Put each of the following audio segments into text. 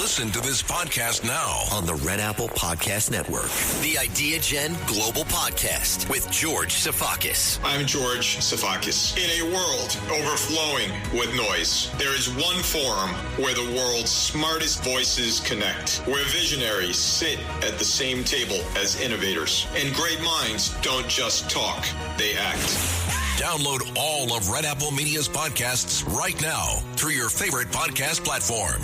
Listen to this podcast now on the Red Apple Podcast Network. The Idea Gen Global Podcast with George Sifakis. I'm George Sifakis. In a world overflowing with noise, there is one forum where the world's smartest voices connect, where visionaries sit at the same table as innovators, and great minds don't just talk, they act. Download all of Red Apple Media's podcasts right now through your favorite podcast platform.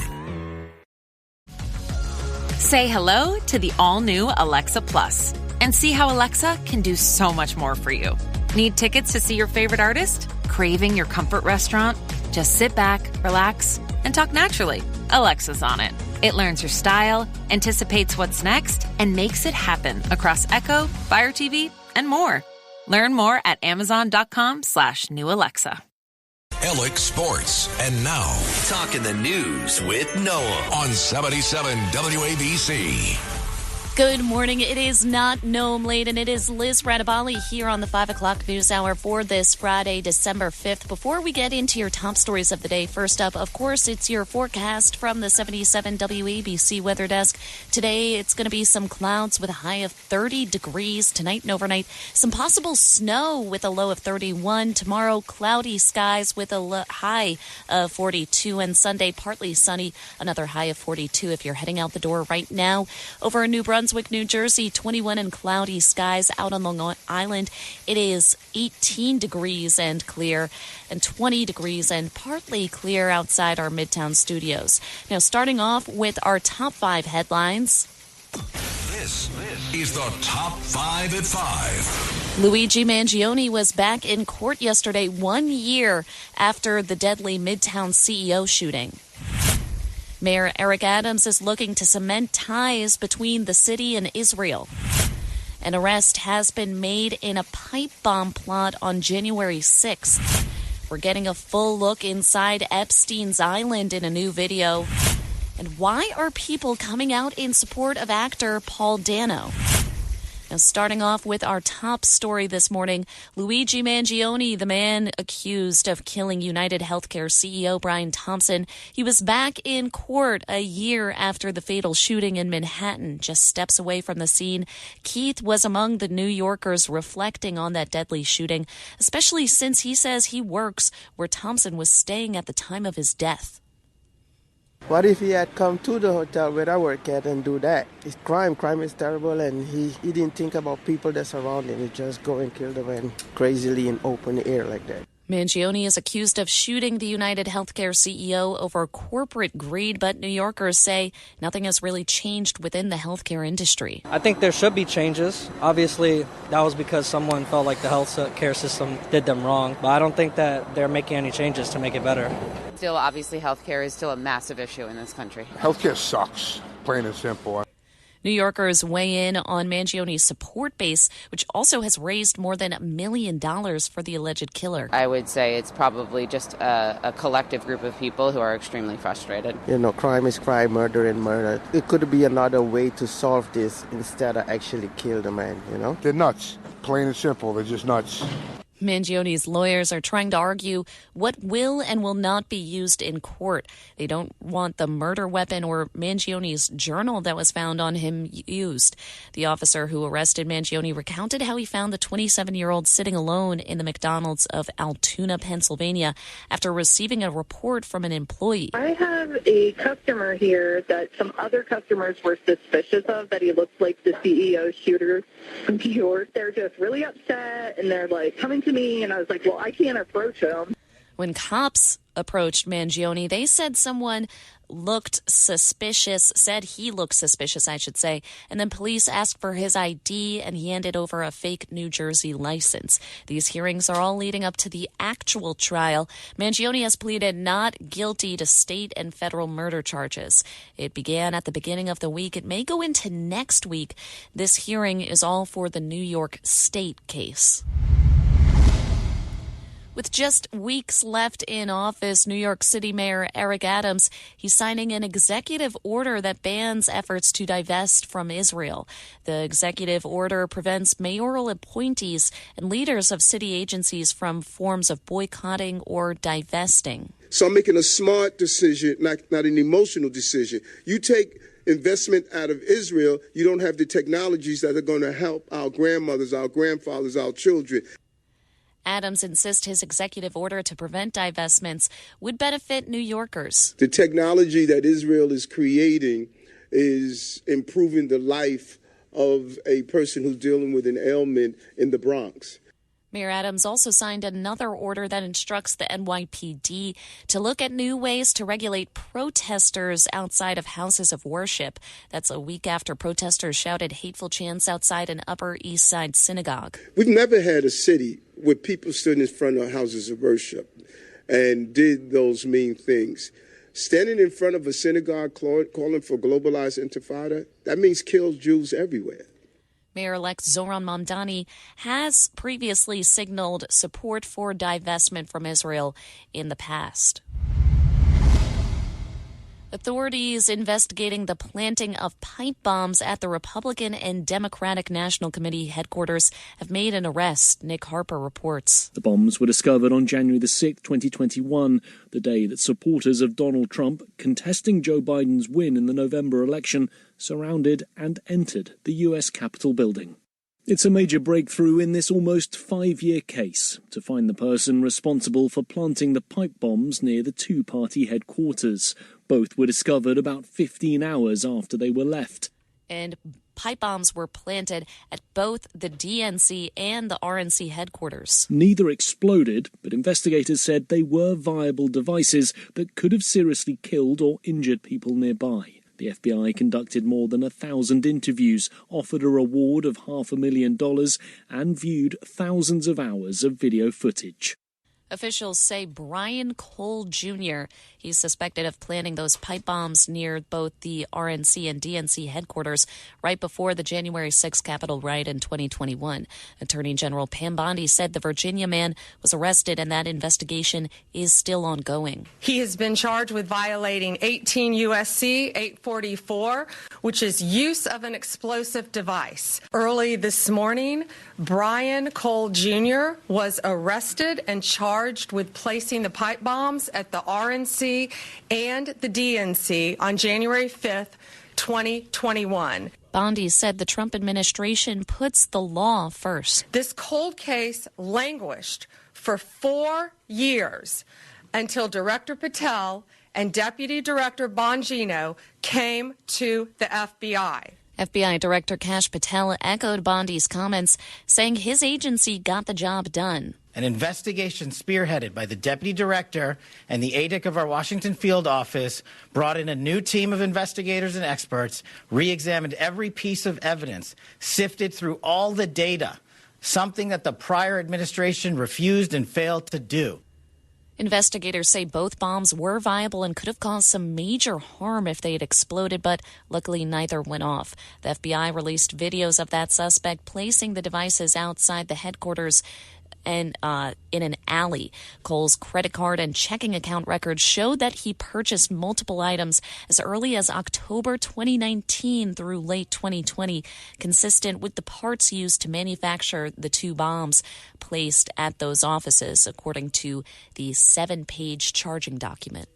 Say hello to the all-new Alexa Plus and see how Alexa can do so much more for you. Need tickets to see your favorite artist? Craving your comfort restaurant? Just sit back, relax, and talk naturally. Alexa's on it. It learns your style, anticipates what's next, and makes it happen across Echo, Fire TV, and more. Learn more at amazon.com/new Alexa. LX Sports. And now, Talking the News with Noah on 77 WABC. Good morning. It is not Noam late, and it is Liz Rattoballi here on the 5 o'clock news hour for this Friday, December 5th. Before we get into your top stories of the day, first up, of course, it's your forecast from the 77 WABC Weather Desk. Today, it's going to be some clouds with a high of 30 degrees tonight and overnight. Some possible snow with a low of 31. Tomorrow, cloudy skies with a high of 42. And Sunday, partly sunny, another high of 42 if you're heading out the door right now. Over in New Brunswick, New Jersey, 21 and cloudy skies. Out on Long Island, it is 18 degrees and clear, and 20 degrees and partly clear outside our Midtown studios. Now, starting off with our top 5 headlines. This is the Top 5 at 5. Luigi Mangione was back in court yesterday, 1 year after the deadly Midtown CEO shooting. Mayor Eric Adams is looking to cement ties between the city and Israel. An arrest has been made in a pipe bomb plot on January 6th. We're getting a full look inside Epstein's Island in a new video. And why are people coming out in support of actor Paul Dano? Now, starting off with our top story this morning, Luigi Mangione, the man accused of killing United Healthcare CEO Brian Thompson, he was back in court a year after the fatal shooting in Manhattan, just steps away from the scene. Keith was among the New Yorkers reflecting on that deadly shooting, especially since he says he works where Thompson was staying at the time of his death. What if he had come to the hotel where I work at and do that? It's crime. Crime is terrible, and he didn't think about people that surround him. He just go and kill the man crazily in open air like that. Mangione is accused of shooting the United Healthcare CEO over corporate greed, but New Yorkers say nothing has really changed within the healthcare industry. I think there should be changes. Obviously, that was because someone felt like the healthcare system did them wrong, but I don't think that they're making any changes to make it better. Still, obviously, healthcare is still a massive issue in this country. Healthcare sucks, plain and simple. New Yorkers weigh in on Mangione's support base, which also has raised more than $1 million for the alleged killer. I would say it's probably just a collective group of people who are extremely frustrated. You know, crime is crime, murder and murder. It could be another way to solve this instead of actually kill the man, you know? They're nuts, plain and simple. They're just nuts. Mangione's lawyers are trying to argue what will and will not be used in court. They don't want the murder weapon or Mangione's journal that was found on him used. The officer who arrested Mangione recounted how he found the 27-year-old sitting alone in the McDonald's of Altoona, Pennsylvania, after receiving a report from an employee. I have a customer here that some other customers were suspicious of, that he looked like the CEO shooter from New York. They're just really upset, and they're like coming to me, and I was like, well, I can't approach him. When cops approached Mangione, they said someone looked suspicious, said he looked suspicious, I should say, and then police asked for his ID, and he handed over a fake New Jersey license. These hearings are all leading up to the actual trial. Mangione has pleaded not guilty to state and federal murder charges. It began at the beginning of the week. It may go into next week. This hearing is all for the New York State case. With just weeks left in office, New York City Mayor Eric Adams, he's signing an executive order that bans efforts to divest from Israel. The executive order prevents mayoral appointees and leaders of city agencies from forms of boycotting or divesting. So I'm making a smart decision, not an emotional decision. You take investment out of Israel, you don't have the technologies that are going to help our grandmothers, our grandfathers, our children. Adams insists his executive order to prevent divestments would benefit New Yorkers. The technology that Israel is creating is improving the life of a person who's dealing with an ailment in the Bronx. Mayor Adams also signed another order that instructs the NYPD to look at new ways to regulate protesters outside of houses of worship. That's a week after protesters shouted hateful chants outside an Upper East Side synagogue. We've never had a city where people stood in front of houses of worship and did those mean things. Standing in front of a synagogue calling for globalized intifada, that means kill Jews everywhere. Mayor-elect Zohran Mamdani has previously signaled support for divestment from Israel in the past. Authorities investigating the planting of pipe bombs at the Republican and Democratic National Committee headquarters have made an arrest. Nick Harper reports. The bombs were discovered on January the 6th, 2021, the day that supporters of Donald Trump, contesting Joe Biden's win in the November election, surrounded and entered the U.S. Capitol building. It's a major breakthrough in this almost 5-year case to find the person responsible for planting the pipe bombs near the two-party headquarters. Both were discovered about 15 hours after they were left. And pipe bombs were planted at both the DNC and the RNC headquarters. Neither exploded, but investigators said they were viable devices that could have seriously killed or injured people nearby. The FBI conducted more than 1,000 interviews, offered a reward of $500,000, and viewed thousands of hours of video footage. Officials say Brian Cole Jr., he's suspected of planting those pipe bombs near both the RNC and DNC headquarters right before the January 6th Capitol riot in 2021. Attorney General Pam Bondi said the Virginia man was arrested and that investigation is still ongoing. He has been charged with violating 18 U.S.C. 844, which is use of an explosive device. Early this morning, Brian Cole Jr. was arrested and charged with placing the pipe bombs at the RNC and the DNC on January 5th, 2021. Bondi said the Trump administration puts the law first. This cold case languished for 4 years until Director Patel and Deputy Director Bongino came to the FBI. FBI Director Kash Patel echoed Bondi's comments, saying his agency got the job done. An investigation spearheaded by the deputy director and the ADIC of our Washington field office brought in a new team of investigators and experts, re-examined every piece of evidence, sifted through all the data, something that the prior administration refused and failed to do. Investigators say both bombs were viable and could have caused some major harm if they had exploded, but luckily neither went off. The FBI released videos of that suspect placing the devices outside the headquarters and in an alley. Cole's credit card and checking account records showed that he purchased multiple items as early as October 2019 through late 2020, consistent with the parts used to manufacture the two bombs placed at those offices, according to the 7-page charging document.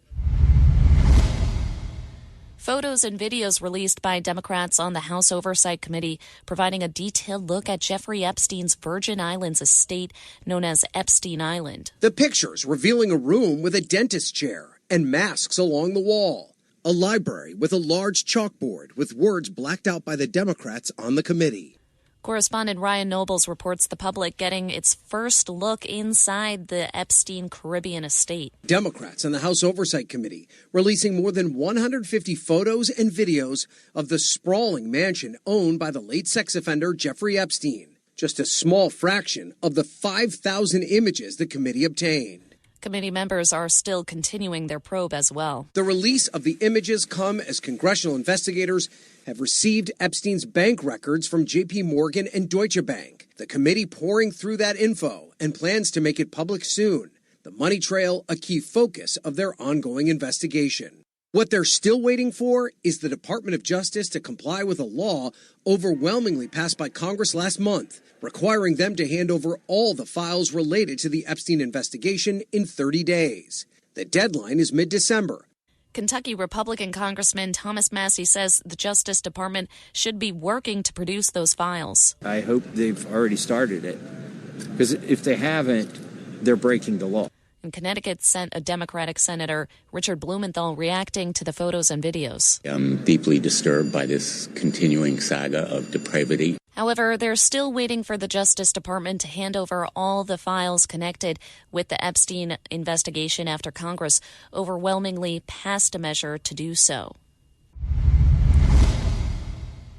Photos and videos released by Democrats on the House Oversight Committee providing a detailed look at Jeffrey Epstein's Virgin Islands estate known as Epstein Island. The pictures revealing a room with a dentist chair and masks along the wall. A library with a large chalkboard with words blacked out by the Democrats on the committee. Correspondent Ryan Nobles reports the public getting its first look inside the Epstein Caribbean estate. Democrats on the House Oversight Committee releasing more than 150 photos and videos of the sprawling mansion owned by the late sex offender Jeffrey Epstein. Just a small fraction of the 5,000 images the committee obtained. Committee members are still continuing their probe as well. The release of the images come as congressional investigators have received Epstein's bank records from J.P. Morgan and Deutsche Bank. The committee pouring through that info and plans to make it public soon. The money trail, a key focus of their ongoing investigation. What they're still waiting for is the Department of Justice to comply with a law overwhelmingly passed by Congress last month, requiring them to hand over all the files related to the Epstein investigation in 30 days. The deadline is mid-December. Kentucky Republican Congressman Thomas Massey says the Justice Department should be working to produce those files. I hope they've already started it, because if they haven't, they're breaking the law. And Connecticut sent a Democratic Senator, Richard Blumenthal, reacting to the photos and videos. I'm deeply disturbed by this continuing saga of depravity. However, they're still waiting for the Justice Department to hand over all the files connected with the Epstein investigation after Congress overwhelmingly passed a measure to do so.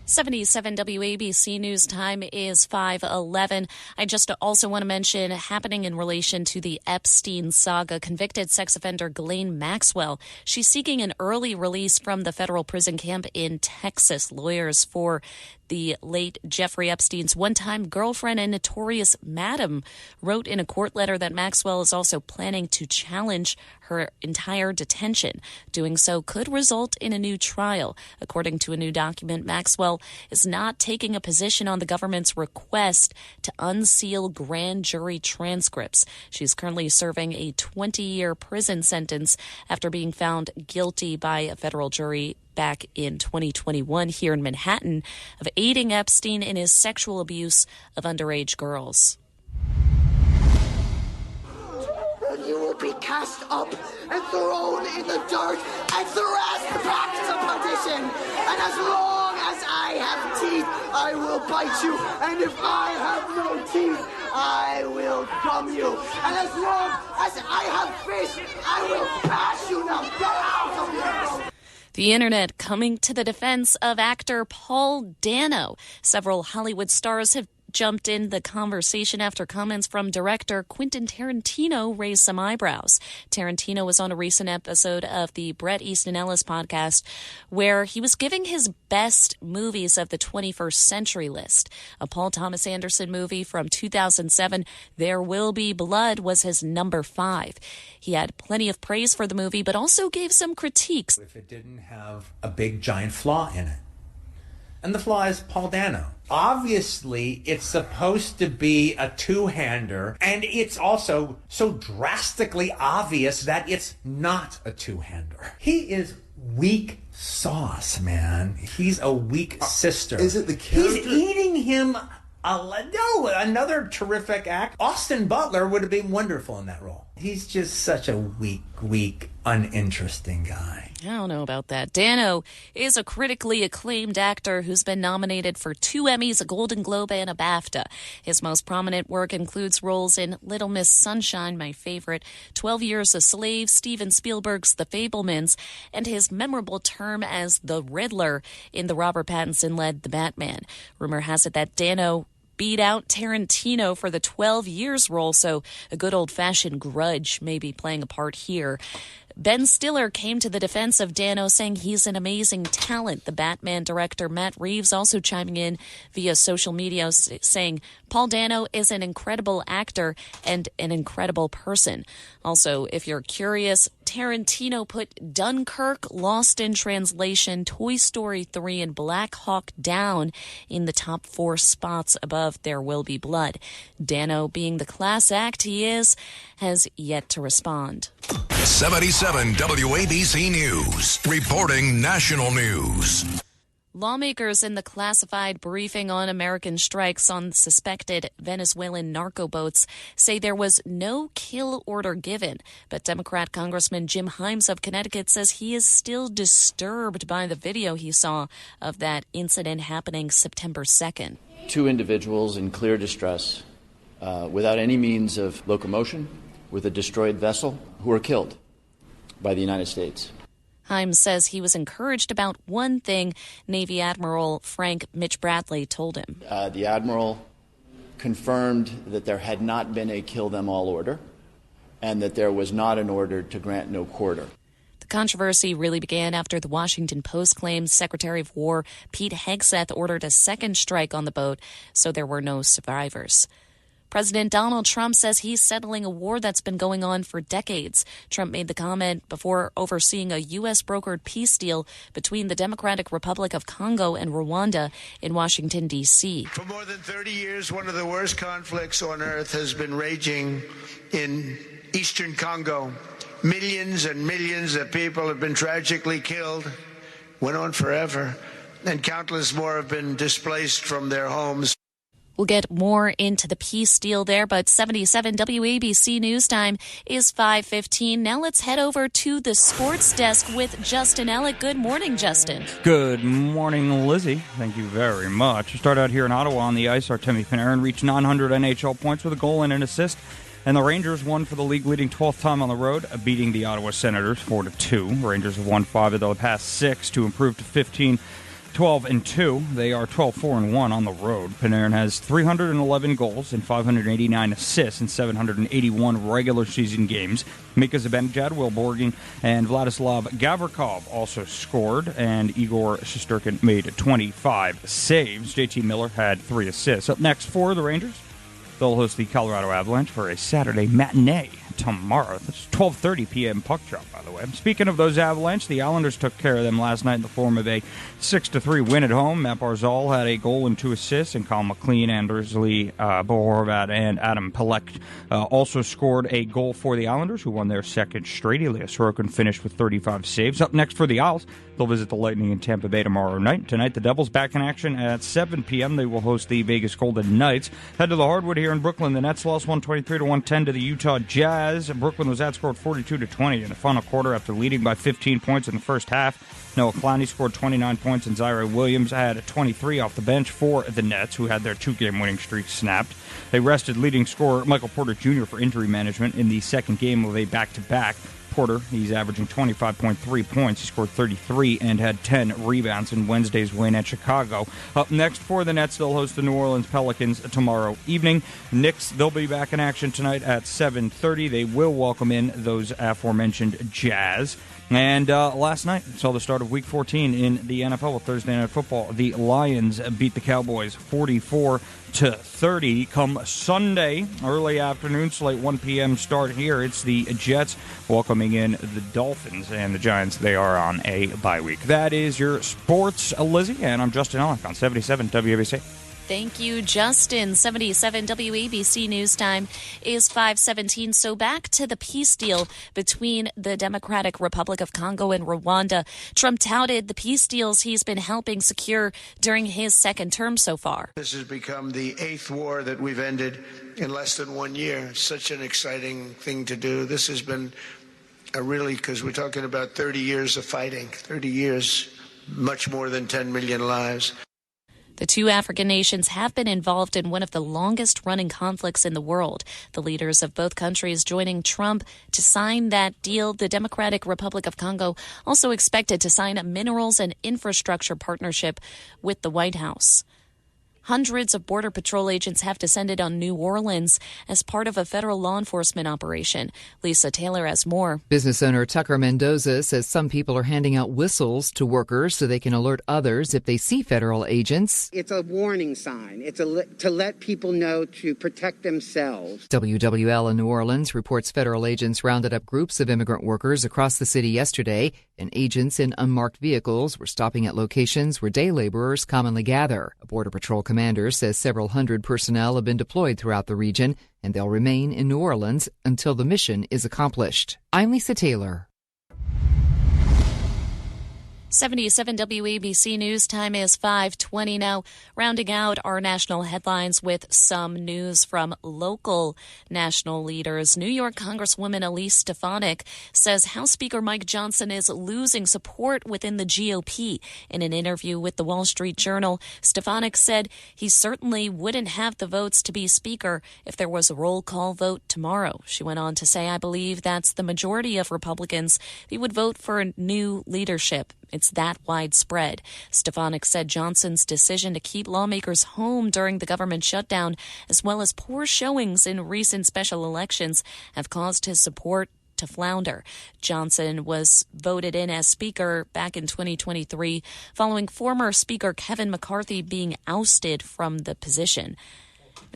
77 WABC News time is 5:11. I just also want to mention, happening in relation to the Epstein saga, convicted sex offender Ghislaine Maxwell. She's seeking an early release from the federal prison camp in Texas. Lawyers for the late Jeffrey Epstein's one-time girlfriend and notorious madam wrote in a court letter that Maxwell is also planning to challenge her entire detention. Doing so could result in a new trial. According to a new document, Maxwell is not taking a position on the government's request to unseal grand jury transcripts. She's currently serving a 20-year prison sentence after being found guilty by a federal jury back in 2021 here in Manhattan of aiding Epstein in his sexual abuse of underage girls. And you will be cast up and thrown in the dirt and thrust back to perdition. And as long as I have teeth, I will bite you. And if I have no teeth, I will gum you. And as long as I have fish, I will bash you. Now get out of here. The internet coming to the defense of actor Paul Dano. Several Hollywood stars have jumped in the conversation after comments from director Quentin Tarantino raised some eyebrows. Tarantino was on a recent episode of the Bret Easton Ellis podcast where he was giving his best movies of the 21st century list. A Paul Thomas Anderson movie from 2007, There Will Be Blood, was his number 5. He had plenty of praise for the movie, but also gave some critiques. If it didn't have a big giant flaw in it. And the flaw is Paul Dano. Obviously, it's supposed to be a two-hander, and it's also so drastically obvious that it's not a two-hander. He is weak sauce, man. He's a weak sister. Is it the character? He's eating him. No, another terrific act. Austin Butler would have been wonderful in that role. He's just such a weak, uninteresting guy. I don't know about that. Dano is a critically acclaimed actor who's been nominated for 2 Emmys, a Golden Globe, and a BAFTA. His most prominent work includes roles in Little Miss Sunshine, my favorite, 12 Years a Slave, Steven Spielberg's The Fabelmans, and his memorable term as the Riddler in the Robert Pattinson-led The Batman. Rumor has it that Dano beat out Tarantino for the 12 Years role, so a good old-fashioned grudge may be playing a part here. Ben Stiller came to the defense of Dano, saying he's an amazing talent. The Batman director Matt Reeves also chiming in via social media, saying Paul Dano is an incredible actor and an incredible person. Also, if you're curious, Tarantino put Dunkirk, Lost in Translation, Toy Story 3, and Black Hawk Down in the top 4 spots above There Will Be Blood. Dano, being the class act he is, has yet to respond. 77 WABC News, reporting national news. Lawmakers in the classified briefing on American strikes on suspected Venezuelan narco boats say there was no kill order given. But Democrat Congressman Jim Himes of Connecticut says he is still disturbed by the video he saw of that incident happening September 2nd. 2 individuals in clear distress, without any means of locomotion, with a destroyed vessel, who were killed by the United States. Himes says he was encouraged about one thing Navy Admiral Frank Mitch Bradley told him. The Admiral confirmed that there had not been a kill them all order and that there was not an order to grant no quarter. The controversy really began after the Washington Post claims Secretary of War Pete Hegseth ordered a second strike on the boat, so there were no survivors. President Donald Trump says he's settling a war that's been going on for decades. Trump made the comment before overseeing a U.S.-brokered peace deal between the Democratic Republic of Congo and Rwanda in Washington, D.C. For more than 30 years, one of the worst conflicts on earth has been raging in eastern Congo. millions and millions of people have been tragically killed, went on forever, and countless more have been displaced from their homes. We'll get more into the peace deal there, but 77 WABC News Time is 5:15. Now let's head over to the sports desk with Justin Ellick. Good morning, Justin. Good morning, Lizzie. Thank you very much. We start out here in Ottawa on the ice. Artemi Panarin reached 900 NHL points with a goal and an assist. And the Rangers won for the league-leading 12th time on the road, beating the Ottawa Senators 4-2. Rangers have won 5 of the past 6 to improve to 12-2. They are 12-4-1 on the road. Panarin has 311 goals and 589 assists in 781 regular season games. Mika Zibanejad, Will Borgen, and Vladislav Gavrikov also scored, and Igor Shesterkin made 25 saves. JT Miller had 3 assists. Up next for the Rangers, they'll host the Colorado Avalanche for a Saturday matinee tomorrow. That's 12:30 p.m. puck drop, by the way. Speaking of those Avalanche, the Islanders took care of them last night in the form of a 6-3 win at home. Matt Barzal had a goal and 2 assists, and Colin McLean, Anders Lee, Bo Horvat, and Adam Pelech also scored a goal for the Islanders, who won their second straight. Ilya Sorokin finished with 35 saves. Up next for the Isles, they'll visit the Lightning in Tampa Bay tomorrow night. Tonight, the Devils back in action at 7 p.m. They will host the Vegas Golden Knights. Head to the Hardwood here in Brooklyn. The Nets lost 123-110 to the Utah Jazz. Brooklyn was outscored 42-20 in the final quarter after leading by 15 points in the first half. Noah Clowney scored 29 points, and Zaire Williams had 23 off the bench for the Nets, who had their 2-game winning streak snapped. They rested leading scorer Michael Porter Jr. for injury management in the second game of a back-to-back. Porter, he's averaging 25.3 points. He scored 33 and had 10 rebounds in Wednesday's win at Chicago. Up next for the Nets, they'll host the New Orleans Pelicans tomorrow evening. Knicks, they'll be back in action tonight at 7:30. They will welcome in those aforementioned Jazz. And last night saw the start of Week 14 in the NFL with Thursday Night Football. The Lions beat the Cowboys 44-30. Come Sunday, early afternoon slate, 1 p.m. start here. It's the Jets welcoming in the Dolphins, and the Giants, they are on a bye week. That is your sports, Lizzie, and I'm Justin Ellick on 77 WABC. Thank you, Justin. 77 WABC News Time is 5:17. So back to the peace deal between the Democratic Republic of Congo and Rwanda. Trump touted the peace deals he's been helping secure during his second term so far. This has become the 8th war that we've ended in less than 1 year. Such an exciting thing to do. This has been because we're talking about 30 years of fighting, 30 years, much more than 10 million lives. The two African nations have been involved in one of the longest-running conflicts in the world. The leaders of both countries joining Trump to sign that deal. The Democratic Republic of Congo also expected to sign a minerals and infrastructure partnership with the White House. Hundreds of Border Patrol agents have descended on New Orleans as part of a federal law enforcement operation. Lisa Taylor has more. Business owner Tucker Mendoza says some people are handing out whistles to workers so they can alert others if they see federal agents. It's a warning sign. It's to let people know to protect themselves. WWL in New Orleans reports federal agents rounded up groups of immigrant workers across the city yesterday, and agents in unmarked vehicles were stopping at locations where day laborers commonly gather. A Border Patrol commander says several hundred personnel have been deployed throughout the region, and they'll remain in New Orleans until the mission is accomplished. I'm Lisa Taylor. 77 WABC News Time is 5:20 now. Rounding out our national headlines with some news from local national leaders. New York Congresswoman Elise Stefanik says House Speaker Mike Johnson is losing support within the GOP. In an interview with the Wall Street Journal, Stefanik said he certainly wouldn't have the votes to be Speaker if there was a roll call vote tomorrow. She went on to say, I believe that's the majority of Republicans who would vote for new leadership. It's that widespread. Stefanik said Johnson's decision to keep lawmakers home during the government shutdown, as well as poor showings in recent special elections, have caused his support to flounder. Johnson was voted in as Speaker back in 2023, following former Speaker Kevin McCarthy being ousted from the position.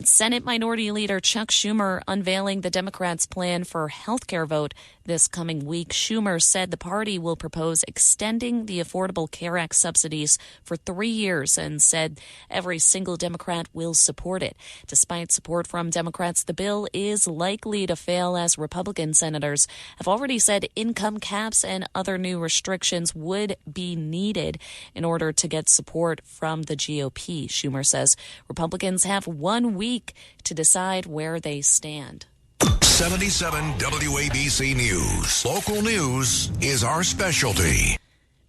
Senate Minority Leader Chuck Schumer unveiling the Democrats' plan for health care vote This coming week, Schumer said the party will propose extending the Affordable Care Act subsidies for 3 years and said every single Democrat will support it. Despite support from Democrats, the bill is likely to fail as Republican senators have already said income caps and other new restrictions would be needed in order to get support from the GOP. Schumer says Republicans have 1 week to decide where they stand. 77 WABC News. Local news is our specialty.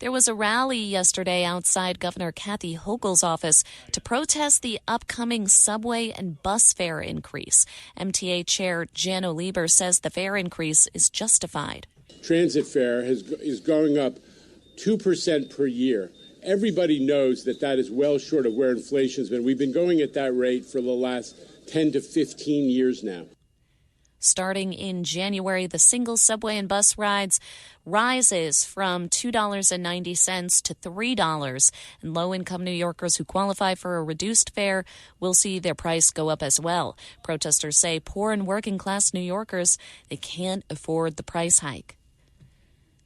There was a rally yesterday outside Governor Kathy Hochul's office to protest the upcoming subway and bus fare increase. MTA Chair Jano Lieber says the fare increase is justified. Transit fare is going up 2% per year. Everybody knows that is well short of where inflation's been. We've been going at that rate for the last 10 to 15 years now. Starting in January, the single subway and bus rides rises from $2.90 to $3, and low-income New Yorkers who qualify for a reduced fare will see their price go up as well. Protesters say poor and working-class New Yorkers, they can't afford the price hike.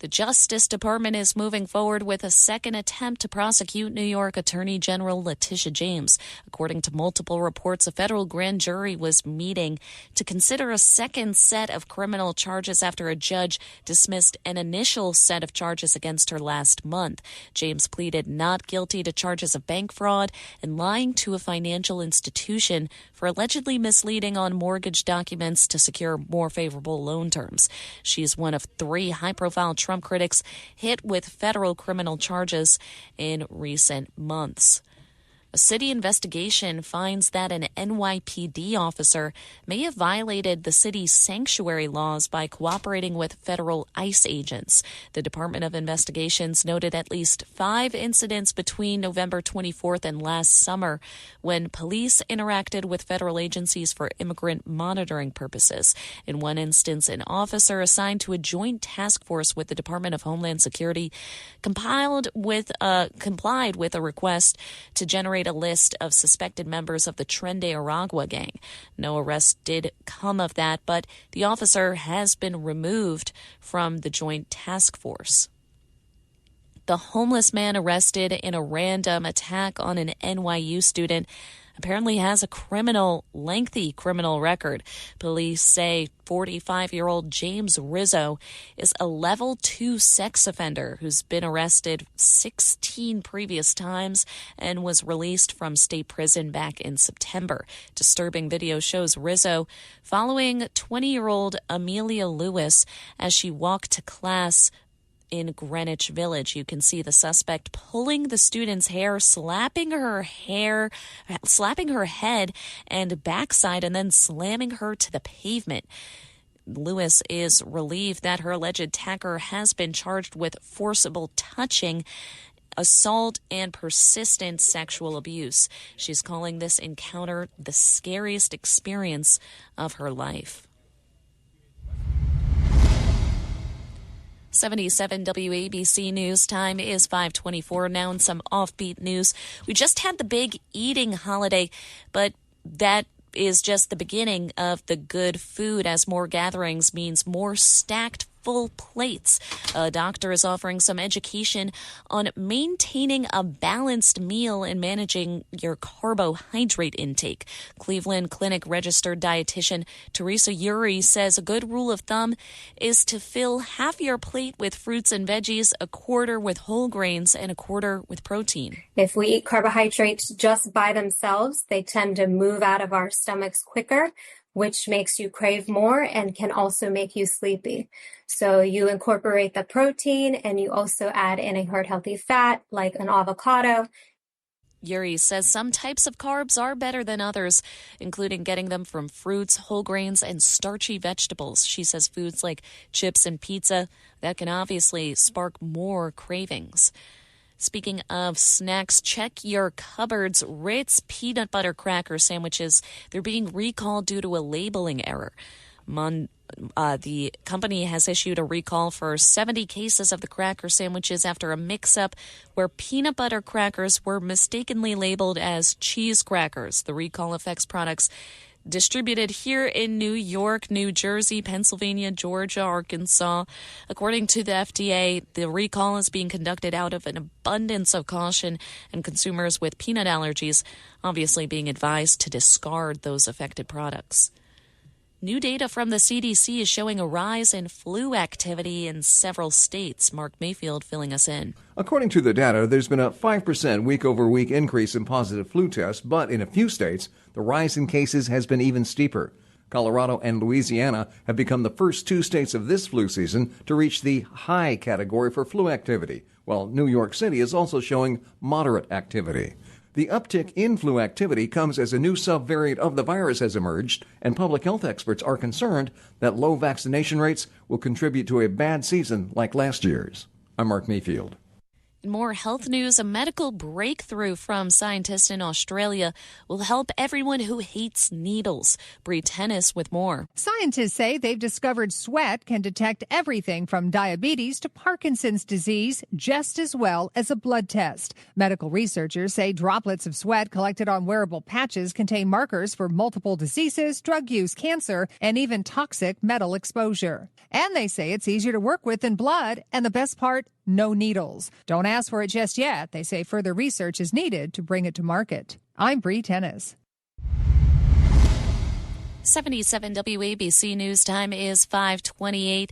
The Justice Department is moving forward with a second attempt to prosecute New York Attorney General Letitia James. According to multiple reports, a federal grand jury was meeting to consider a second set of criminal charges after a judge dismissed an initial set of charges against her last month. James pleaded not guilty to charges of bank fraud and lying to a financial institution for allegedly misleading on mortgage documents to secure more favorable loan terms. She is one of 3 high-profile Trump critics hit with federal criminal charges in recent months. A city investigation finds that an NYPD officer may have violated the city's sanctuary laws by cooperating with federal ICE agents. The Department of Investigations noted at least 5 incidents between November 24th and last summer when police interacted with federal agencies for immigrant monitoring purposes. In one instance, an officer assigned to a joint task force with the Department of Homeland Security complied with a request to generate a list of suspected members of the Tren de Aragua gang. No arrest did come of that, but the officer has been removed from the joint task force. The homeless man arrested in a random attack on an NYU student apparently has a lengthy criminal record. Police say 45-year-old James Rizzo is a level 2 sex offender who's been arrested 16 previous times and was released from state prison back in September. Disturbing video shows Rizzo following 20-year-old Amelia Lewis as she walked to class in Greenwich Village. You can see the suspect pulling the student's hair, slapping her head and backside, and then slamming her to the pavement. Lewis is relieved that her alleged attacker has been charged with forcible touching, assault, and persistent sexual abuse. She's calling this encounter the scariest experience of her life. 77 WABC News time is 5:24 now, and some offbeat news. We just had the big eating holiday, but that is just the beginning of the good food, as more gatherings means more stacked full plates. A doctor is offering some education on maintaining a balanced meal and managing your carbohydrate intake. Cleveland Clinic registered dietitian Teresa Uri says a good rule of thumb is to fill half your plate with fruits and veggies, a quarter with whole grains, and a quarter with protein. If we eat carbohydrates just by themselves, they tend to move out of our stomachs quicker, which makes you crave more and can also make you sleepy. So you incorporate the protein and you also add in a heart-healthy fat like an avocado. Yuri says some types of carbs are better than others, including getting them from fruits, whole grains, and starchy vegetables. She says foods like chips and pizza, that can obviously spark more cravings. Speaking of snacks, check your cupboards. Ritz peanut butter cracker sandwiches, they're being recalled due to a labeling error. The company has issued a recall for 70 cases of the cracker sandwiches after a mix-up where peanut butter crackers were mistakenly labeled as cheese crackers. The recall affects products distributed here in New York, New Jersey, Pennsylvania, Georgia, Arkansas. According to the FDA, the recall is being conducted out of an abundance of caution, and consumers with peanut allergies obviously being advised to discard those affected products. New data from the CDC is showing a rise in flu activity in several states. Mark Mayfield filling us in. According to the data, there's been a 5% week-over-week increase in positive flu tests, but in a few states, the rise in cases has been even steeper. Colorado and Louisiana have become the first two states of this flu season to reach the high category for flu activity, while New York City is also showing moderate activity. The uptick in flu activity comes as a new subvariant of the virus has emerged, and public health experts are concerned that low vaccination rates will contribute to a bad season like last year's. I'm Mark Mayfield. In more health news, a medical breakthrough from scientists in Australia will help everyone who hates needles. Bree Tennis with more. Scientists say they've discovered sweat can detect everything from diabetes to Parkinson's disease just as well as a blood test. Medical researchers say droplets of sweat collected on wearable patches contain markers for multiple diseases, drug use, cancer, and even toxic metal exposure. And they say it's easier to work with than blood, and the best part, no needles. Don't ask for it just yet. They say further research is needed to bring it to market. I'm Bree Tennis. 77 WABC News Time is 5:28.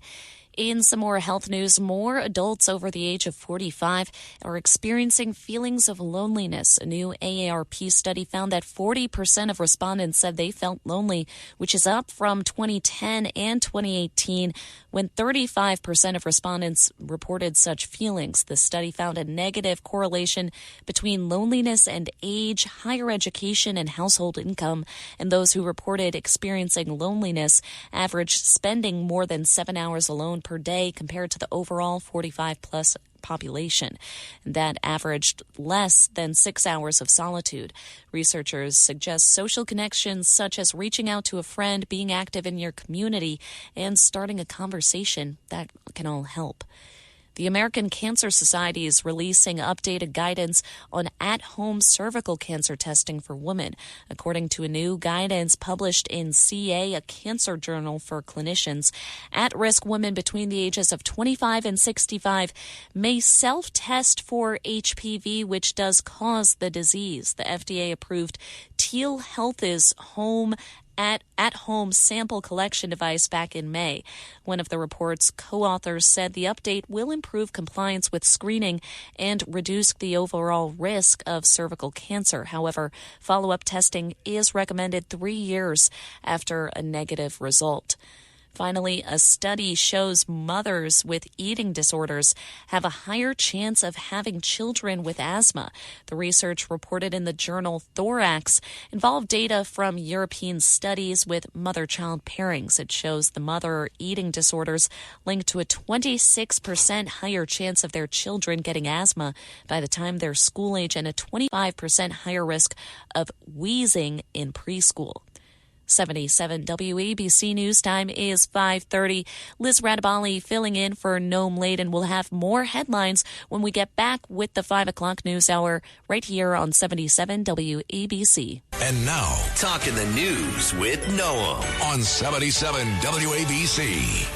In some more health news, more adults over the age of 45 are experiencing feelings of loneliness. A new AARP study found that 40% of respondents said they felt lonely, which is up from 2010 and 2018, when 35% of respondents reported such feelings. The study found a negative correlation between loneliness and age, higher education, and household income, and those who reported experiencing loneliness averaged spending more than 7 hours alone per day compared to the overall 45-plus population. That averaged less than 6 hours of solitude. Researchers suggest social connections such as reaching out to a friend, being active in your community, and starting a conversation that can all help. The American Cancer Society is releasing updated guidance on at-home cervical cancer testing for women. According to a new guidance published in CA, a cancer journal for clinicians, at-risk women between the ages of 25 and 65 may self-test for HPV, which does cause the disease. The FDA-approved Teal Health's at-home sample collection device back in May. One of the report's co-authors said the update will improve compliance with screening and reduce the overall risk of cervical cancer. However, follow-up testing is recommended 3 years after a negative result. Finally, a study shows mothers with eating disorders have a higher chance of having children with asthma. The research reported in the journal Thorax involved data from European studies with mother-child pairings. It shows the mother eating disorders linked to a 26% higher chance of their children getting asthma by the time they're school age and a 25% higher risk of wheezing in preschool. 77 WABC News Time is 5:30. Liz Rattoballi filling in for Noam Laden. We'll have more headlines when we get back with the 5 o'clock news hour right here on 77 WABC. And now, Talking the News with Noam on 77 WABC.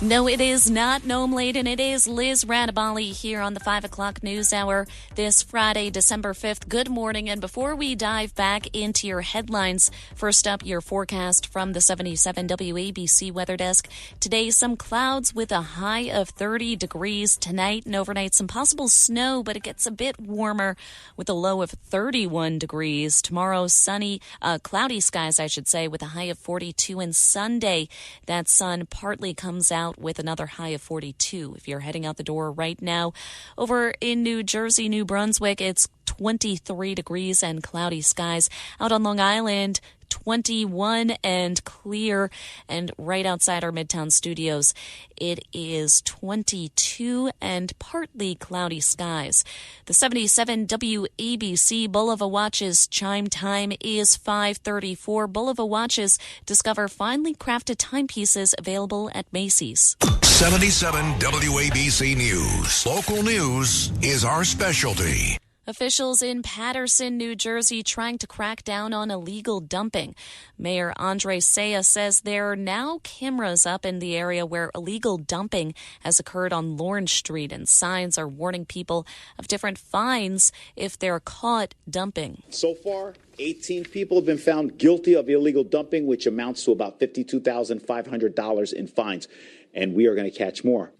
No, it is not Noam Laden. It is Liz Rattoballi here on the 5 o'clock news hour this Friday, December 5th. Good morning. And before we dive back into your headlines, first up, your forecast from the 77 WABC weather desk. Today, some clouds with a high of 30 degrees. Tonight and overnight, some possible snow, but it gets a bit warmer with a low of 31 degrees. Tomorrow, sunny, cloudy skies, I should say, with a high of 42. And Sunday, that sun partly comes out with another high of 42. If you're heading out the door right now, over in New Jersey, New Brunswick, it's 23 degrees and cloudy skies. Out on Long Island, 21 and clear, and right outside our Midtown studios, it is 22 and partly cloudy skies. The 77 WABC Bulova Watches chime time is 5:34. Bulova Watches discover finely crafted timepieces available at Macy's. 77 WABC News. Local news is our specialty. Officials in Paterson, New Jersey, trying to crack down on illegal dumping. Mayor Andre Saya says there are now cameras up in the area where illegal dumping has occurred on Lawrence Street, and signs are warning people of different fines if they're caught dumping. So far, 18 people have been found guilty of illegal dumping, which amounts to about $52,500 in fines, and we are going to catch more.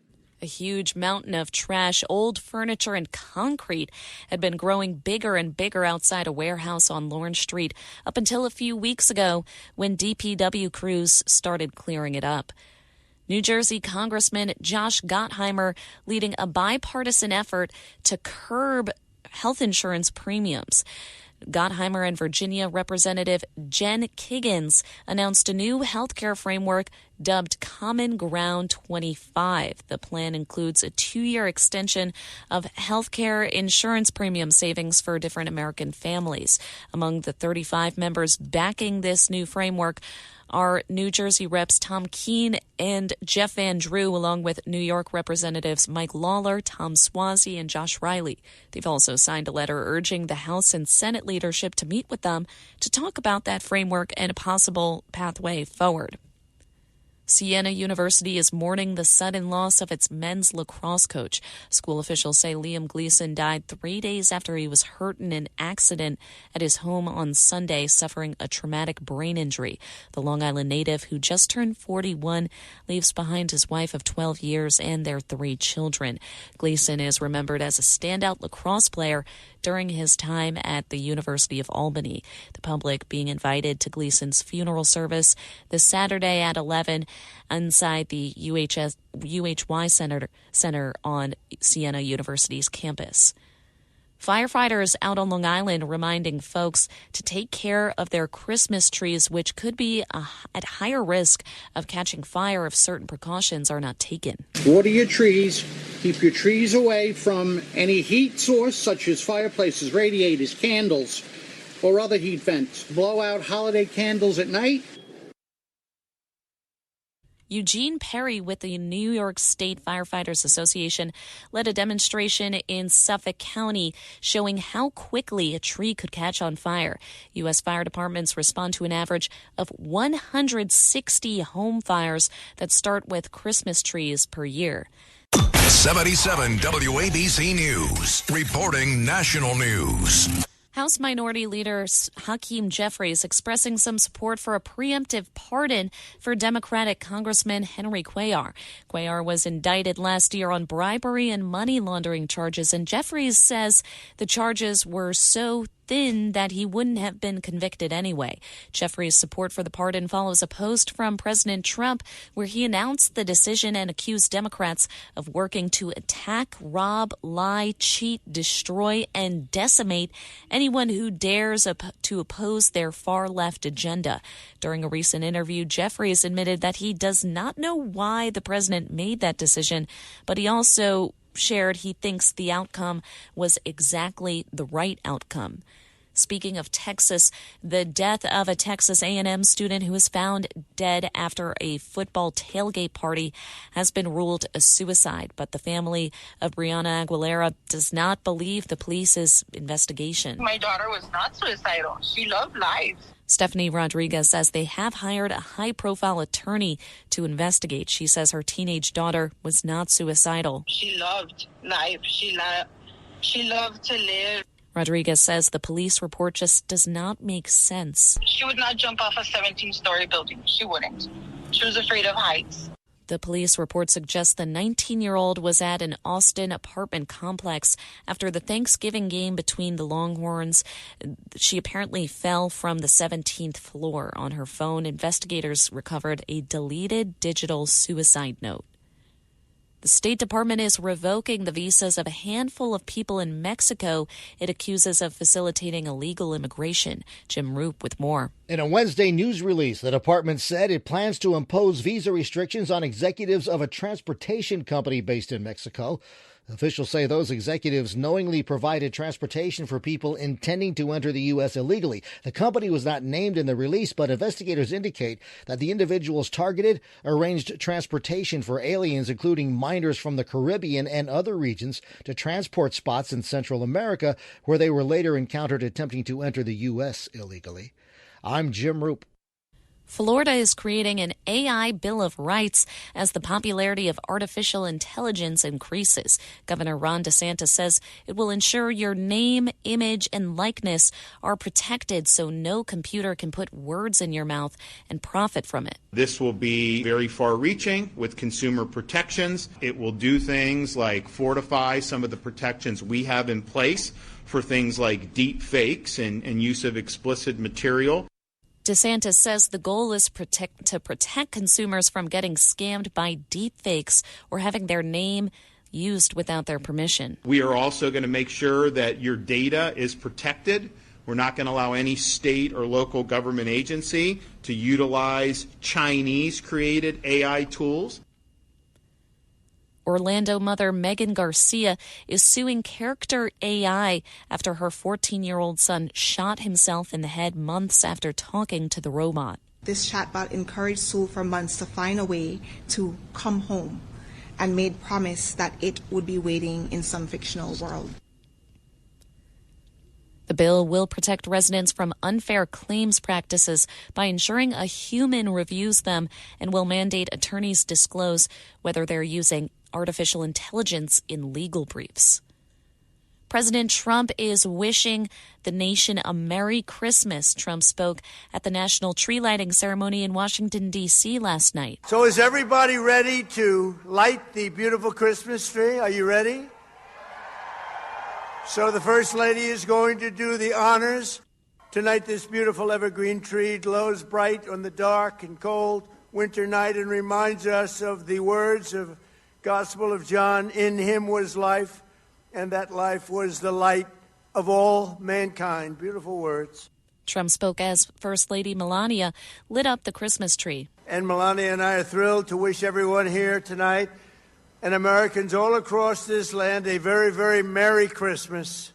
A huge mountain of trash, old furniture, and concrete had been growing bigger and bigger outside a warehouse on Lawrence Street up until a few weeks ago when DPW crews started clearing it up. New Jersey Congressman Josh Gottheimer leading a bipartisan effort to curb health insurance premiums. Gottheimer and Virginia Representative Jen Kiggins announced a new health care framework dubbed Common Ground 25. The plan includes a 2-year extension of health care insurance premium savings for different American families. Among the 35 members backing this new framework are New Jersey Reps Tom Keene and Jeff Van Drew, along with New York Representatives Mike Lawler, Tom Suozzi, and Josh Riley. They've also signed a letter urging the House and Senate leadership to meet with them to talk about that framework and a possible pathway forward. Siena University is mourning the sudden loss of its men's lacrosse coach. School officials say Liam Gleason died 3 days after he was hurt in an accident at his home on Sunday, suffering a traumatic brain injury. The Long Island native, who just turned 41, leaves behind his wife of 12 years and their 3 children. Gleason is remembered as a standout lacrosse player during his time at the University of Albany. The public being invited to Gleason's funeral service this Saturday at 11 inside the UHY Center on Siena University's campus. Firefighters out on Long Island reminding folks to take care of their Christmas trees, which could be at higher risk of catching fire if certain precautions are not taken. Water your trees. Keep your trees away from any heat source, such as fireplaces, radiators, candles, or other heat vents. Blow out holiday candles at night. Eugene Perry with the New York State Firefighters Association led a demonstration in Suffolk County showing how quickly a tree could catch on fire. U.S. fire departments respond to an average of 160 home fires that start with Christmas trees per year. 77 WABC News, reporting national news. House Minority Leader Hakeem Jeffries expressing some support for a preemptive pardon for Democratic Congressman Henry Cuellar. Cuellar was indicted last year on bribery and money laundering charges, and Jeffries says the charges were so thin that he wouldn't have been convicted anyway. Jeffries' support for the pardon follows a post from President Trump where he announced the decision and accused Democrats of working to attack, rob, lie, cheat, destroy, and decimate anyone who dares to oppose their far-left agenda. During a recent interview, Jeffries admitted that he does not know why the president made that decision, but he also shared he thinks the outcome was exactly the right outcome. Speaking of Texas, the death of a Texas A&M student who was found dead after a football tailgate party has been ruled a suicide, but the family of Brianna Aguilera does not believe the police's investigation. My daughter was not suicidal. She loved life. Stephanie Rodriguez says they have hired a high-profile attorney to investigate. She says her teenage daughter was not suicidal. She loved life. She loved to live. Rodriguez says the police report just does not make sense. She would not jump off a 17-story building. She wouldn't. She was afraid of heights. The police report suggests the 19-year-old was at an Austin apartment complex after the Thanksgiving game between the Longhorns. She apparently fell from the 17th floor. On her phone, investigators recovered a deleted digital suicide note. The State Department is revoking the visas of a handful of people in Mexico it accuses of facilitating illegal immigration. Jim Roop with more. In a Wednesday news release, the department said it plans to impose visa restrictions on executives of a transportation company based in Mexico. Officials say those executives knowingly provided transportation for people intending to enter the U.S. illegally. The company was not named in the release, but investigators indicate that the individuals targeted arranged transportation for aliens, including minors from the Caribbean and other regions, to transport spots in Central America, where they were later encountered attempting to enter the U.S. illegally. I'm Jim Roop. Florida is creating an AI Bill of Rights as the popularity of artificial intelligence increases. Governor Ron DeSantis says it will ensure your name, image, and likeness are protected so no computer can put words in your mouth and profit from it. This will be very far-reaching with consumer protections. It will do things like fortify some of the protections we have in place for things like deep fakes and use of explicit material. DeSantis says the goal is to protect consumers from getting scammed by deepfakes or having their name used without their permission. We are also going to make sure that your data is protected. We're not going to allow any state or local government agency to utilize Chinese-created AI tools. Orlando mother Megan Garcia is suing Character AI after her 14-year-old son shot himself in the head months after talking to the robot. This chatbot encouraged Sue for months to find a way to come home and made promise that it would be waiting in some fictional world. The bill will protect residents from unfair claims practices by ensuring a human reviews them and will mandate attorneys disclose whether they're using artificial intelligence in legal briefs. President Trump is wishing the nation a Merry Christmas. Trump spoke at the national tree lighting ceremony in Washington, D.C. last night. So is everybody ready to light the beautiful Christmas tree? Are you ready? So the First Lady is going to do the honors. Tonight, this beautiful evergreen tree glows bright on the dark and cold winter night and reminds us of the words of Gospel of John, in him was life, and that life was the light of all mankind. Beautiful words. Trump spoke as First Lady Melania lit up the Christmas tree. And Melania and I are thrilled to wish everyone here tonight and Americans all across this land a very, very Merry Christmas.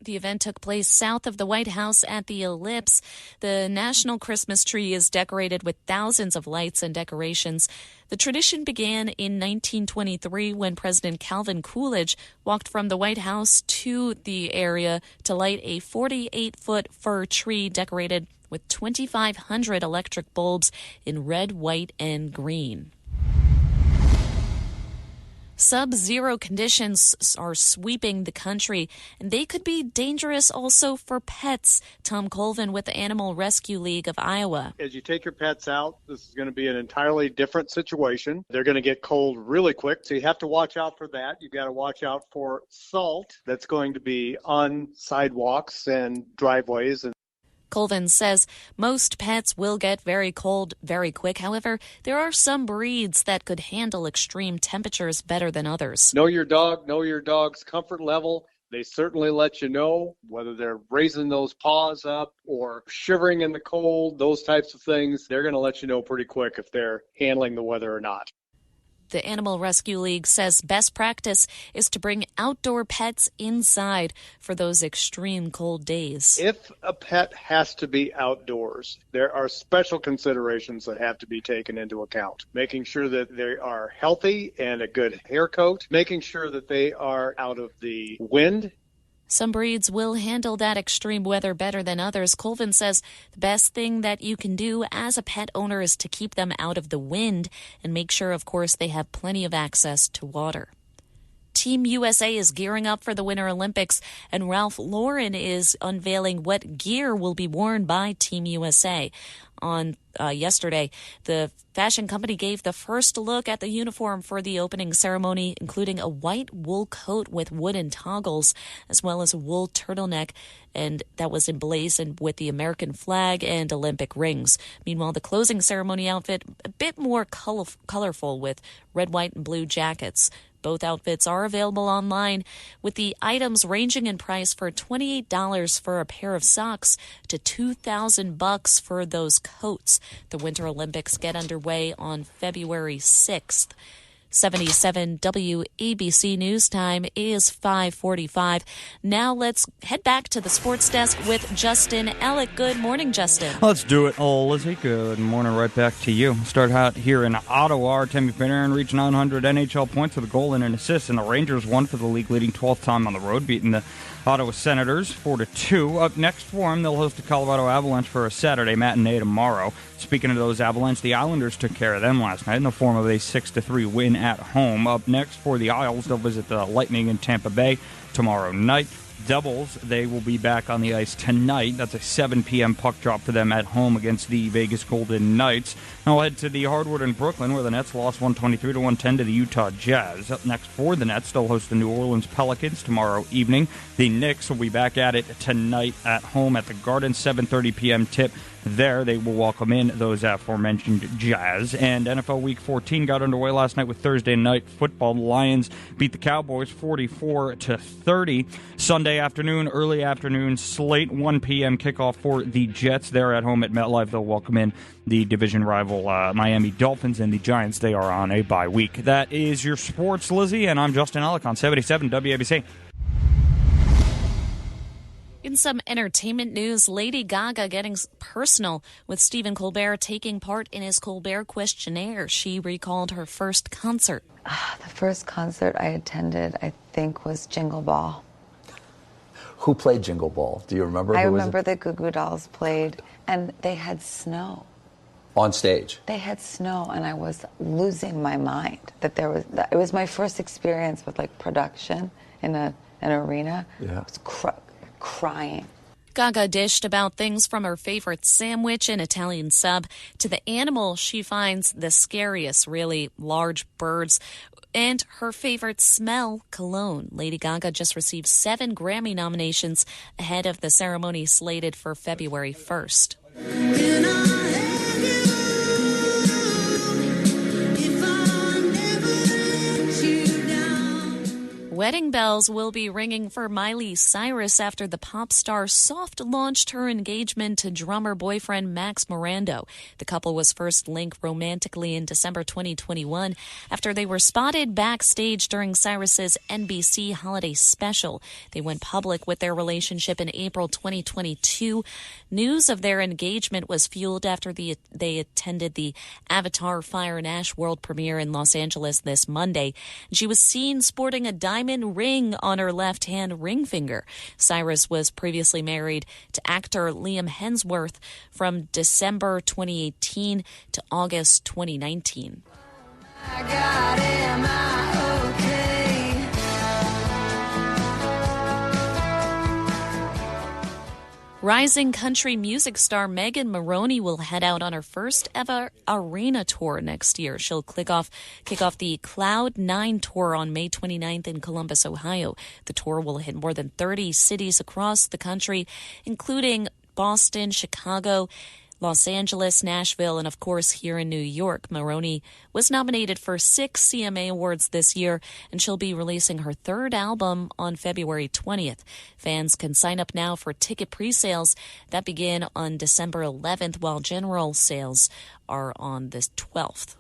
The event took place south of the White House at the Ellipse. The national Christmas tree is decorated with thousands of lights and decorations. The tradition began in 1923 when President Calvin Coolidge walked from the White House to the area to light a 48-foot fir tree decorated with 2,500 electric bulbs in red, white, and green. Sub-zero conditions are sweeping the country, and they could be dangerous also for pets. Tom Colvin with the Animal Rescue League of Iowa. As you take your pets out, this is going to be an entirely different situation. They're going to get cold really quick, so you have to watch out for that. You've got to watch out for salt that's going to be on sidewalks and driveways. Colvin says most pets will get very cold very quick. However, there are some breeds that could handle extreme temperatures better than others. Know your dog, know your dog's comfort level. They certainly let you know whether they're raising those paws up or shivering in the cold, those types of things. They're going to let you know pretty quick if they're handling the weather or not. The Animal Rescue League says best practice is to bring outdoor pets inside for those extreme cold days. If a pet has to be outdoors, there are special considerations that have to be taken into account. Making sure that they are healthy and a good hair coat, making sure that they are out of the wind. Some breeds will handle that extreme weather better than others. Colvin says the best thing that you can do as a pet owner is to keep them out of the wind and make sure, of course, they have plenty of access to water. Team USA is gearing up for the Winter Olympics, and Ralph Lauren is unveiling what gear will be worn by Team USA. On yesterday, the fashion company gave the first look at the uniform for the opening ceremony, including a white wool coat with wooden toggles, as well as a wool turtleneck, and that was emblazoned with the American flag and Olympic rings. Meanwhile, the closing ceremony outfit, a bit more colorful with red, white, and blue jackets. Both outfits are available online, with the items ranging in price for $28 for a pair of socks to $2,000 for those coats. The Winter Olympics get underway on February 6th. 77 WABC News Time is 5:45. Now let's head back to the sports desk with Justin Ellick. Good morning, Justin. Let's do it. Oh, Lizzie, good morning. Right back to you. Start out here in Ottawa. Artemi Panarin reached 900 NHL points with a goal and an assist, and the Rangers won for the league-leading 12th time on the road, beating the Ottawa Senators 4-2. Up next for them, they'll host the Colorado Avalanche for a Saturday matinee tomorrow. Speaking of those Avalanche, the Islanders took care of them last night in the form of a 6-3 win at home. Up next for the Isles, they'll visit the Lightning in Tampa Bay tomorrow night. Devils, they will be back on the ice tonight. That's a 7 p.m. puck drop for them at home against the Vegas Golden Knights. Now we'll head to the Hardwood in Brooklyn, where the Nets lost 123-110 to the Utah Jazz. Up next for the Nets, they'll host the New Orleans Pelicans tomorrow evening. The Knicks will be back at it tonight at home at the Garden, 7:30 p.m. tip. There, they will welcome in those aforementioned Jazz. And NFL Week 14 got underway last night with Thursday night football. The Lions beat the Cowboys 44-30. Sunday afternoon, early afternoon slate, 1 p.m. kickoff for the Jets. They're at home at MetLife. They'll welcome in the division rival Miami Dolphins, and the Giants, they are on a bye week. That is your sports, Lizzie, and I'm Justin Ellick on 77 WABC. In some entertainment news, Lady Gaga getting personal with Stephen Colbert taking part in his Colbert Questionnaire. She recalled her first concert. The first concert I attended, I think, was Jingle Ball. Who played Jingle Ball? Do you remember? I remember the Goo Goo Dolls played, and they had snow. On stage? They had snow, and I was losing my mind. It was my first experience with, like, production in an arena. Yeah. I was crying. Gaga dished about things from her favorite sandwich and Italian sub to the animal she finds the scariest, really, large birds, and her favorite smell, cologne. Lady Gaga just received 7 Grammy nominations ahead of the ceremony slated for February 1st. Wedding bells will be ringing for Miley Cyrus after the pop star soft-launched her engagement to drummer boyfriend Max Morando. The couple was first linked romantically in December 2021 after they were spotted backstage during Cyrus's NBC holiday special. They went public with their relationship in April 2022. News of their engagement was fueled after they attended the Avatar Fire and Ash world premiere in Los Angeles this Monday. She was seen sporting a diamond ring on her left-hand ring finger. Cyrus was previously married to actor Liam Hemsworth from December 2018 to August 2019. Rising country music star Megan Maroney will head out on her first ever arena tour next year. She'll kick off the Cloud 9 tour on May 29th in Columbus, Ohio. The tour will hit more than 30 cities across the country, including Boston, Chicago, Los Angeles, Nashville, and of course here in New York. Maroney was nominated for 6 CMA Awards this year, and she'll be releasing her 3rd album on February 20th. Fans can sign up now for ticket pre-sales that begin on December 11th, while general sales are on the 12th.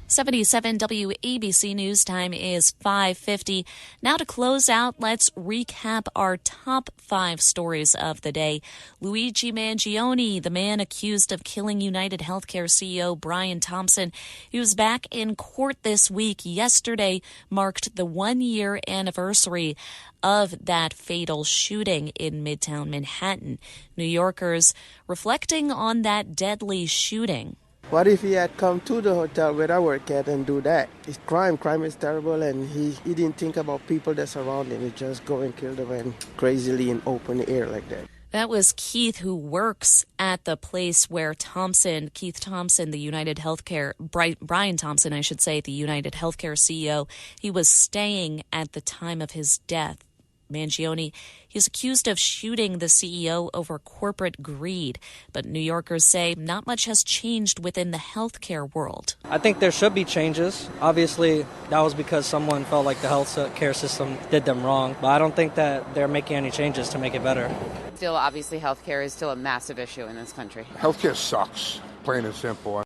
77 WABC News Time is 5:50. Now to close out, let's recap our top 5 stories of the day. Luigi Mangione, the man accused of killing United Healthcare CEO Brian Thompson, he was back in court this week. Yesterday marked the 1-year anniversary of that fatal shooting in Midtown Manhattan. New Yorkers reflecting on that deadly shooting. What if he had come to the hotel where I work at and do that? It's crime. Crime is terrible, and he didn't think about people that surround him. He just go and kill the man crazily in open air like that. That was Keith, who works at the place where Keith Thompson, the United Healthcare, Brian Thompson, I should say, the United Healthcare CEO, he was staying at the time of his death. Mangione, he's accused of shooting the CEO over corporate greed. But New Yorkers say not much has changed within the healthcare world. I think there should be changes. Obviously, that was because someone felt like the healthcare system did them wrong. But I don't think that they're making any changes to make it better. Still, obviously, healthcare is still a massive issue in this country. Healthcare sucks, plain and simple.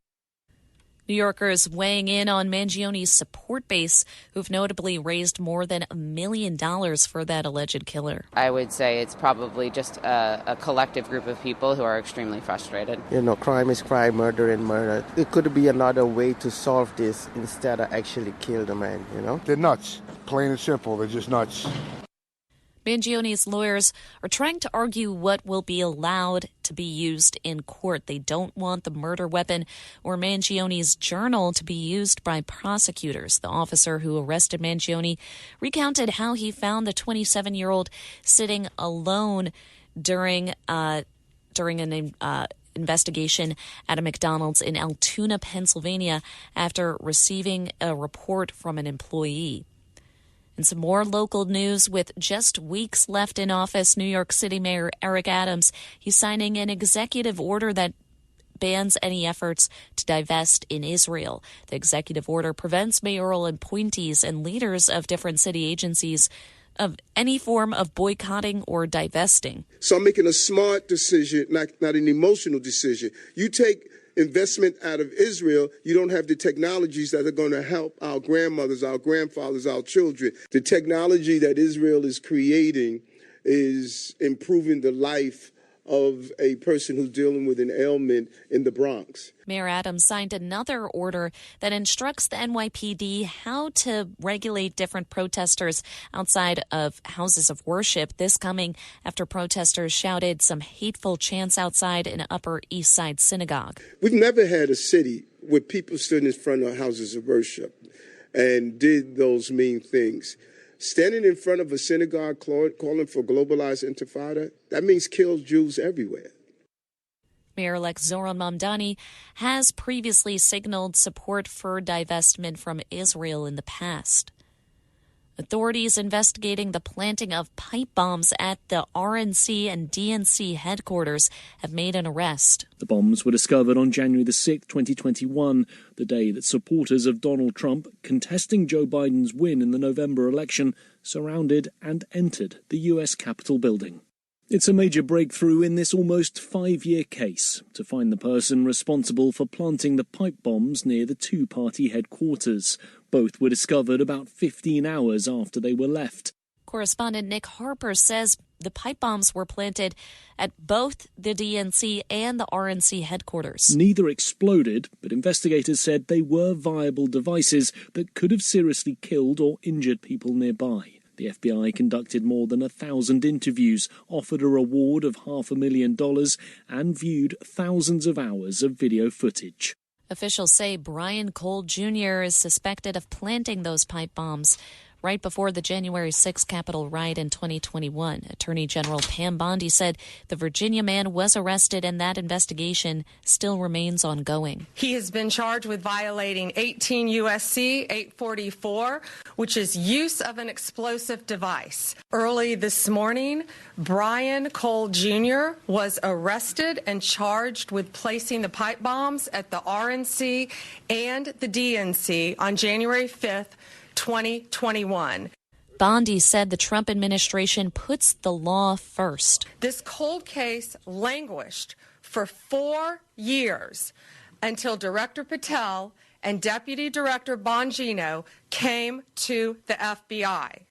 New Yorkers weighing in on Mangione's support base, who've notably raised more than $1 million for that alleged killer. I would say it's probably just a collective group of people who are extremely frustrated. Crime is crime, murder and murder. It could be another way to solve this instead of actually kill the man, They're nuts. Plain and simple. They're just nuts. Mangione's lawyers are trying to argue what will be allowed to be used in court. They don't want the murder weapon or Mangione's journal to be used by prosecutors. The officer who arrested Mangione recounted how he found the 27-year-old sitting alone during an investigation at a McDonald's in Altoona, Pennsylvania, after receiving a report from an employee. And some more local news. With just weeks left in office, New York City Mayor Eric Adams, he's signing an executive order that bans any efforts to divest in Israel. The executive order prevents mayoral appointees and leaders of different city agencies of any form of boycotting or divesting. So I'm making a smart decision, not an emotional decision. You take investment out of Israel, you don't have the technologies that are going to help our grandmothers, our grandfathers, our children. The technology that Israel is creating is improving the life of a person who's dealing with an ailment in the Bronx. Mayor Adams signed another order that instructs the NYPD how to regulate different protesters outside of houses of worship. This coming after protesters shouted some hateful chants outside an Upper East Side synagogue. We've never had a city where people stood in front of houses of worship and did those mean things. Standing in front of a synagogue calling for globalized intifada, that means kill Jews everywhere. Mayor-elect Zoran Mamdani has previously signaled support for divestment from Israel in the past. Authorities investigating the planting of pipe bombs at the RNC and DNC headquarters have made an arrest. The bombs were discovered on January the 6th, 2021, the day that supporters of Donald Trump, contesting Joe Biden's win in the November election, surrounded and entered the U.S. Capitol building. It's a major breakthrough in this almost 5-year case to find the person responsible for planting the pipe bombs near the two-party headquarters. Both were discovered about 15 hours after they were left. Correspondent Nick Harper says the pipe bombs were planted at both the DNC and the RNC headquarters. Neither exploded, but investigators said they were viable devices that could have seriously killed or injured people nearby. The FBI conducted more than 1,000 interviews, offered a reward of $500,000 and viewed thousands of hours of video footage. Officials say Brian Cole Jr. is suspected of planting those pipe bombs right before the January 6th Capitol riot in 2021. Attorney General Pam Bondi said the Virginia man was arrested and that investigation still remains ongoing. He has been charged with violating 18 U.S.C. 844, which is use of an explosive device. Early this morning, Brian Cole Jr. was arrested and charged with placing the pipe bombs at the RNC and the DNC on January 5th, 2021. Bondi said the Trump administration puts the law first. This cold case languished for 4 years until Director Patel and Deputy Director Bongino came to the FBI.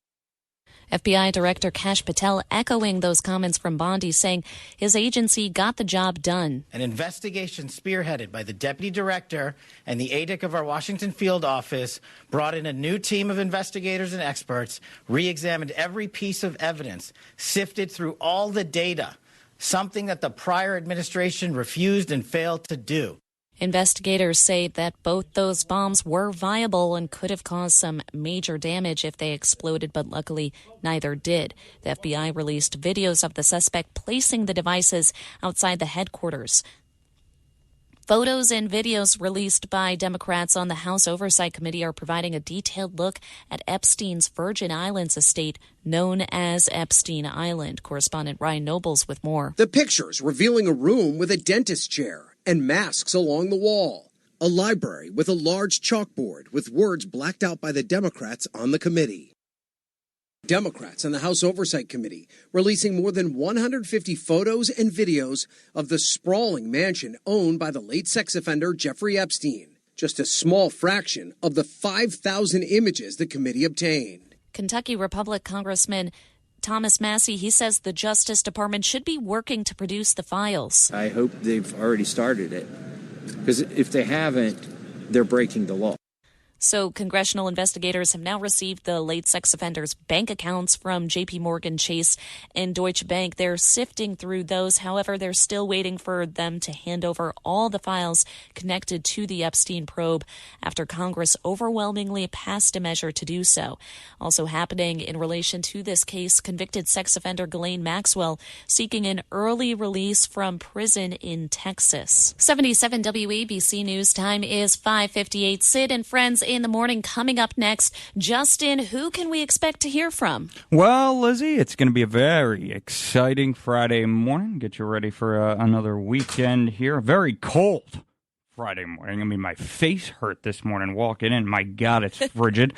FBI Director Kash Patel echoing those comments from Bondi, saying his agency got the job done. An investigation spearheaded by the Deputy Director and the ADIC of our Washington field office brought in a new team of investigators and experts, re-examined every piece of evidence, sifted through all the data, something that the prior administration refused and failed to do. Investigators say that both those bombs were viable and could have caused some major damage if they exploded, but luckily neither did. The FBI released videos of the suspect placing the devices outside the headquarters. Photos and videos released by Democrats on the House Oversight Committee are providing a detailed look at Epstein's Virgin Islands estate, known as Epstein Island. Correspondent Ryan Nobles with more. The pictures revealing a room with a dentist chair and masks along the wall. A library with a large chalkboard with words blacked out by the Democrats on the committee. Democrats on the House Oversight Committee releasing more than 150 photos and videos of the sprawling mansion owned by the late sex offender Jeffrey Epstein. just a small fraction of the 5,000 images the committee obtained. Kentucky Republican Congressman Thomas Massey, he says the Justice Department should be working to produce the files. I hope they've already started it, because if they haven't, they're breaking the law. So congressional investigators have now received the late sex offender's bank accounts from J.P. Morgan Chase and Deutsche Bank. They're sifting through those. However, they're still waiting for them to hand over all the files connected to the Epstein probe after Congress overwhelmingly passed a measure to do so. Also happening in relation to this case, convicted sex offender Ghislaine Maxwell seeking an early release from prison in Texas. 77 WABC News time is 5:58. Sid and friends in the morning coming up next. Justin, who can we expect to hear from? Well, Lizzie, it's going to be a very exciting Friday morning. Get you ready for another weekend here. Very cold Friday morning. I mean, my face hurt this morning walking in. My God, it's frigid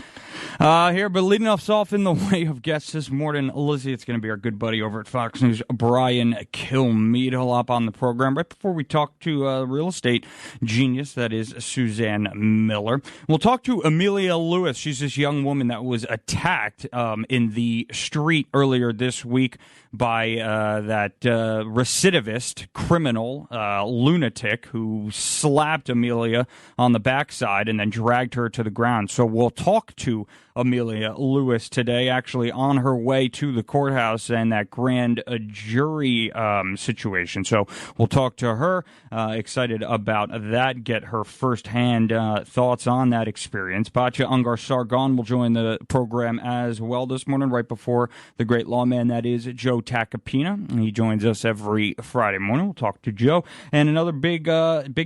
here. But leading us off in the way of guests this morning, Lizzie, it's going to be our good buddy over at Fox News, Brian Kilmeade. He'll hop on the program right before we talk to real estate genius, that is Suzanne Miller. We'll talk to Amelia Lewis. She's this young woman that was attacked in the street earlier this week by that recidivist criminal lunatic who slapped Amelia on the backside and then dragged her to the ground. So we'll talk to Amelia Lewis today, actually on her way to the courthouse and that grand jury situation. So we'll talk to her. Excited about that. Get her firsthand thoughts on that experience. Batya Ungar Sargon will join the program as well this morning, right before the great lawman that is Joe Tacopina. He joins us every Friday morning. We'll talk to Joe. And another big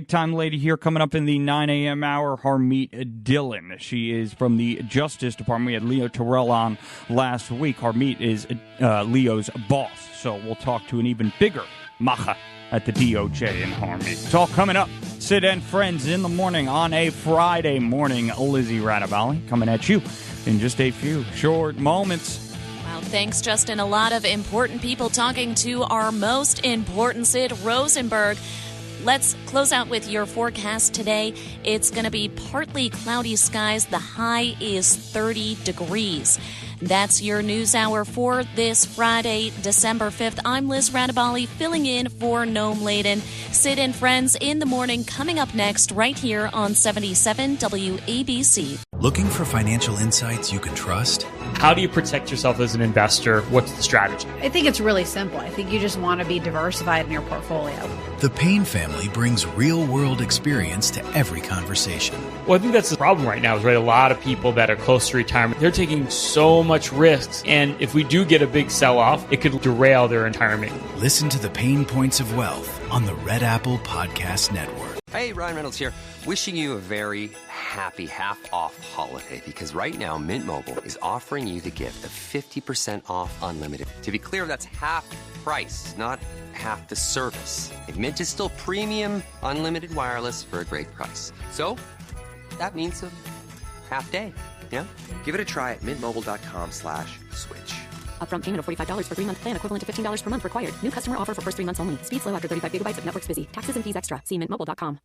time lady here coming up in the 9 a.m. hour, Harmeet Dillon. She is from the Justice Department. We had Leo Terrell on last week. Harmeet is Leo's boss. So we'll talk to an even bigger macha at the DOJ in Harmeet. It's all coming up. Sid and Friends in the morning on a Friday morning. Lizzie Rattoballi coming at you in just a few short moments. Wow, thanks, Justin. A lot of important people talking to our most important Sid Rosenberg. Let's close out with your forecast today. It's going to be partly cloudy skies. The high is 30 degrees. That's your news hour for this Friday, December 5th. I'm Liz Rattoballi, filling in for Noam Layden. Sid and Friends in the morning coming up next right here on 77 WABC. Looking for financial insights you can trust? How do you protect yourself as an investor? What's the strategy? I think it's really simple. I think you just want to be diversified in your portfolio. The Payne family brings real-world experience to every conversation. Well, I think that's the problem right now is, right, a lot of people that are close to retirement, they're taking so much risks. And if we do get a big sell-off, it could derail their retirement. Listen to the Pain Points of Wealth on the Red Apple Podcast Network. Hey, Ryan Reynolds here. Wishing you a very happy half-off holiday, because right now Mint Mobile is offering you the gift of 50% off unlimited. To be clear, that's half price, not half the service. And Mint is still premium unlimited wireless for a great price. So that means a half day. Yeah? Give it a try at mintmobile.com/switch. Upfront payment of $45 for 3-month plan, equivalent to $15 per month required. New customer offer for first 3 months only. Speed slow after 35 gigabytes if network's busy. Taxes and fees extra. See mintmobile.com.